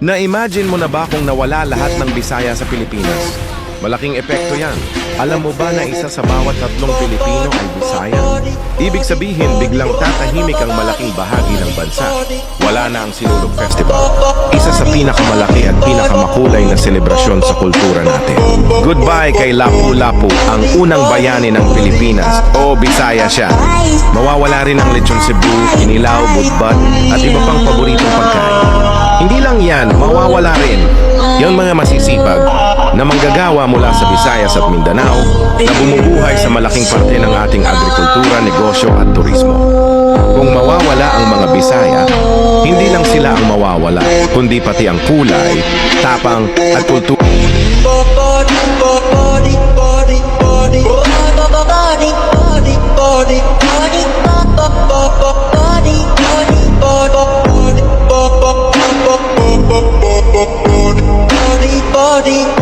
Na-imagine mo na ba kung nawala lahat ng Bisaya sa Pilipinas? Malaking epekto yan. Alam mo ba na isa sa bawat 3 Pilipino ay Bisaya? Ibig sabihin, biglang tatahimik ang malaking bahagi ng bansa. Wala na ang Sinulog Festival. Isa sa pinakamalaki at pinakamakulay na selebrasyon sa kultura natin. Goodbye kay Lapu-Lapu, ang unang bayani ng Pilipinas. O Bisaya siya. Mawawala rin ang lechon Cebu, kinilaw, budbad, at iba pang paboritong pagkain. Hindi lang yan, mawawala rin yung mga masisipag na manggagawa mula sa Visayas at Mindanao na bumubuhay sa malaking parte ng ating agrikultura, negosyo at turismo. Kung mawawala ang mga Bisaya, hindi lang sila ang mawawala, kundi pati ang kulay, tapang at kultura. Body,